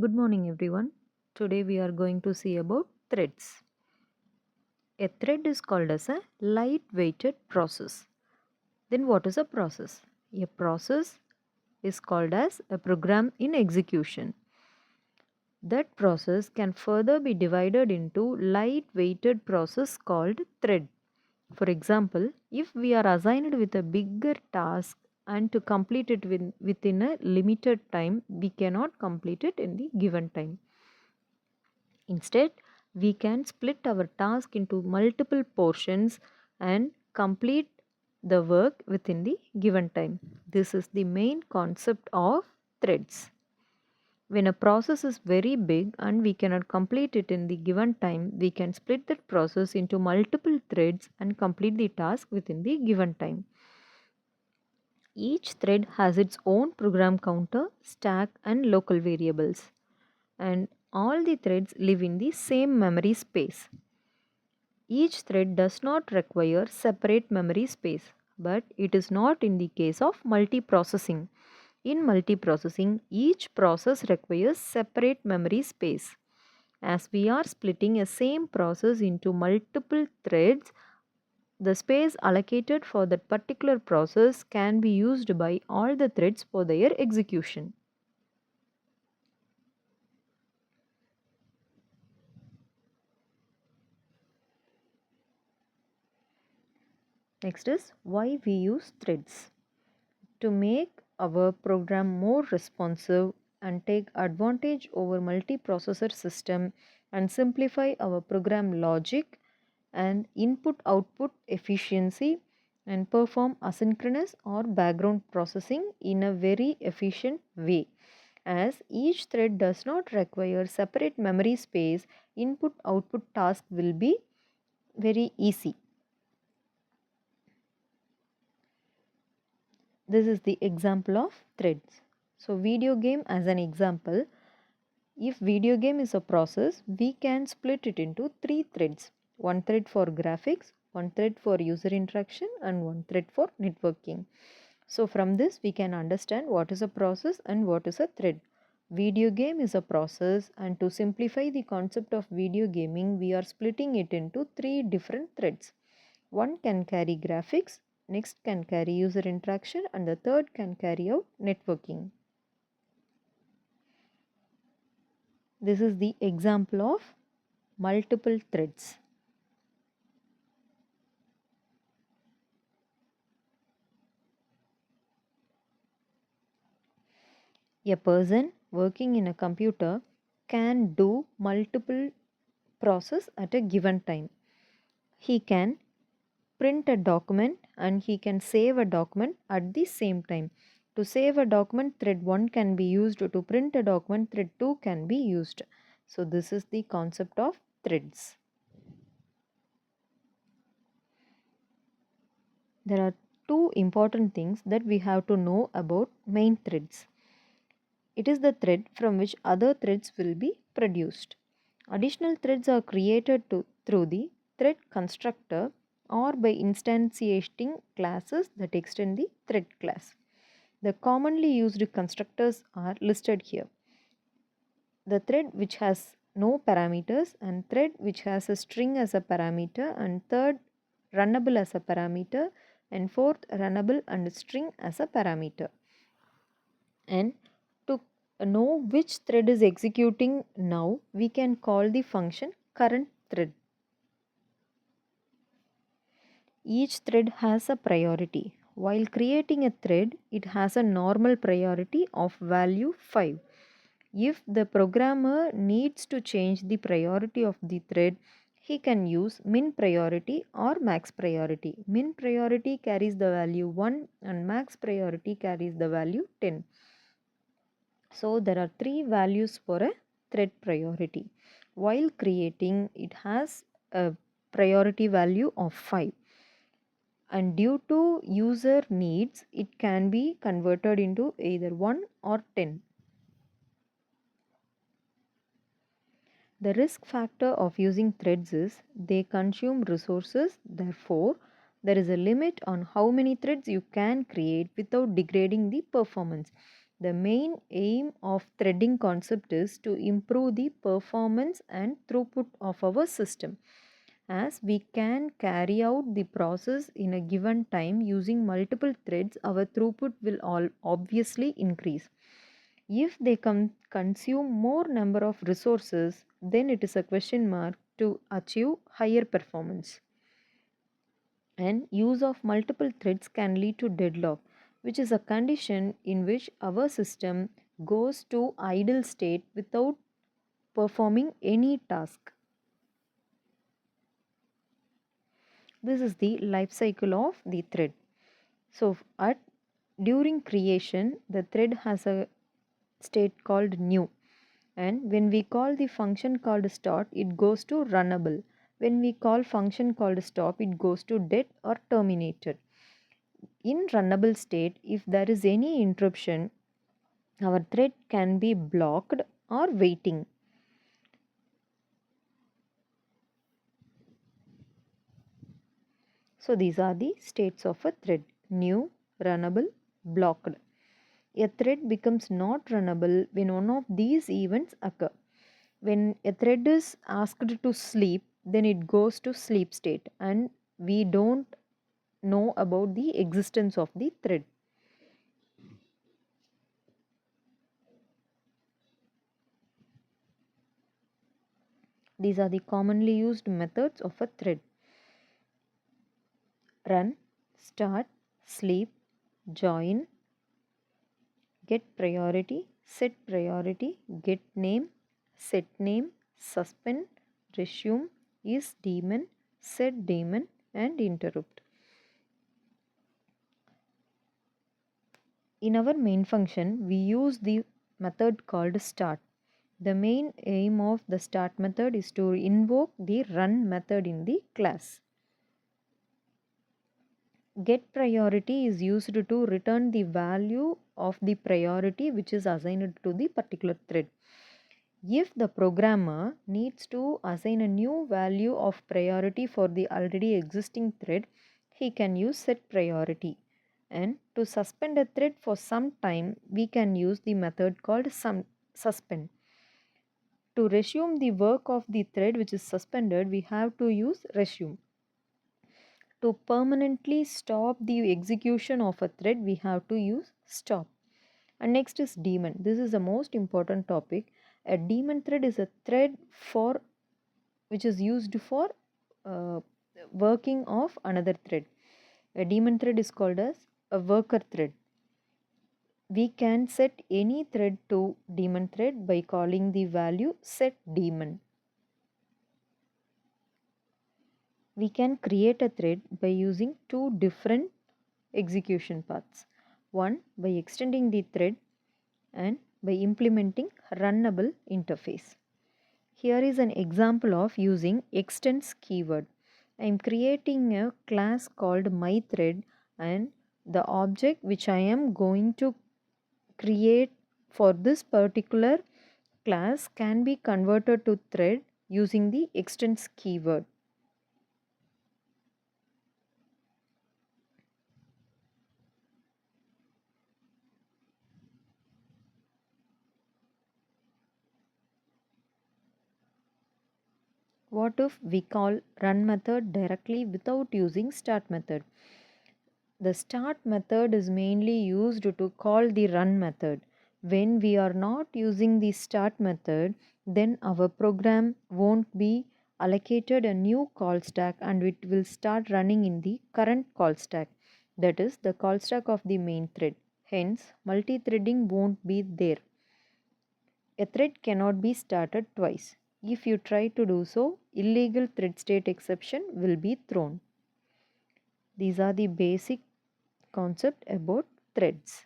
Good morning, everyone. Today we are going to see about threads. A thread is called as a light-weighted process. Then what is a process? A process is called as a program in execution. That process can further be divided into light-weighted process called thread. For example, if we are assigned with a bigger task and to complete it within a limited time, we cannot complete it in the given time. Instead, we can split our task into multiple portions and complete the work within the given time. This is the main concept of threads. When a process is very big and we cannot complete it in the given time, we can split that process into multiple threads and complete the task within the given time. Each thread has its own program counter, stack, and local variables, and all the threads live in the same memory space. Each thread does not require separate memory space, but it is not in the case of multiprocessing. In multiprocessing, each process requires separate memory space. As we are splitting a same process into multiple threads, the space allocated for that particular process can be used by all the threads for their execution. Next is why we use threads. To make our program more responsive and take advantage over multiprocessor system and simplify our program logic and input output efficiency and perform asynchronous or background processing in a very efficient way. As each thread does not require separate memory space, input output task will be very easy. This is the example of threads. So video game as an example, if video game is a process, we can split it into 3 threads. One thread for graphics, one thread for user interaction, and one thread for networking. So from this we can understand what is a process and what is a thread. Video game is a process, and to simplify the concept of video gaming, we are splitting it into 3 different threads. One can carry graphics, next can carry user interaction, and the third can carry out networking. This is the example of multiple threads. A person working in a computer can do multiple process at a given time. He can print a document and he can save a document at the same time. To save a document, thread 1 can be used. To print a document, thread 2 can be used. So this is the concept of threads. There are two important things that we have to know about main threads. It is the thread from which other threads will be produced. Additional threads are created through the thread constructor or by instantiating classes that extend the thread class. The commonly used constructors are listed here. The thread which has no parameters, and thread which has a string as a parameter, and third runnable as a parameter, and fourth runnable and string as a parameter. And to know which thread is executing now, we can call the function current thread. Each thread has a priority. While creating a thread, it has a normal priority of value 5. If the programmer needs to change the priority of the thread, he can use min priority or max priority. Min priority carries the value 1 and max priority carries the value 10. So there are 3 values for a thread priority. While creating, it has a priority value of 5. And due to user needs, it can be converted into either 1 or 10. The risk factor of using threads is they consume resources. Therefore, there is a limit on how many threads you can create without degrading the performance. The main aim of threading concept is to improve the performance and throughput of our system. As we can carry out the process in a given time using multiple threads, our throughput will all obviously increase. If they consume more number of resources, then it is a question mark to achieve higher performance. And use of multiple threads can lead to deadlock, which is a condition in which our system goes to idle state without performing any task. This is the life cycle of the thread. So at during creation, the thread has a state called new, and when we call the function called start, it goes to runnable. When we call function called stop, it goes to dead or terminated. In runnable state, if there is any interruption, our thread can be blocked or waiting. So these are the states of a thread: new, runnable, blocked. A thread becomes not runnable when one of these events occur. When a thread is asked to sleep, then it goes to sleep state and we don't know about the existence of the thread. These are the commonly used methods of a thread: run, start, sleep, join, get priority, set priority, get name, set name, suspend, resume, is daemon, set daemon, and interrupt. In our main function, we use the method called start. The main aim of the start method is to invoke the run method in the class. Get priority is used to return the value of the priority which is assigned to the particular thread. If the programmer needs to assign a new value of priority for the already existing thread, he can use set priority. And to suspend a thread for some time, we can use the method called suspend. To resume the work of the thread which is suspended, we have to use resume. To permanently stop the execution of a thread, we have to use stop. And next is daemon. This is the most important topic. A daemon thread is a thread for which is used for uh, working of another thread. A daemon thread is called as a worker thread. We can set any thread to daemon thread by calling the value set daemon. We can create a thread by using two different execution paths. One, by extending the thread, and by implementing runnable interface. Here is an example of using extends keyword. I am creating a class called myThread, and the object which I am going to create for this particular class can be converted to thread using the extends keyword. What if we call run method directly without using start method? The start method is mainly used to call the run method. When we are not using the start method, then our program won't be allocated a new call stack and it will start running in the current call stack, that is the call stack of the main thread. Hence, multi-threading won't be there. A thread cannot be started twice. If you try to do so, illegal thread state exception will be thrown. These are the basic concept about threads.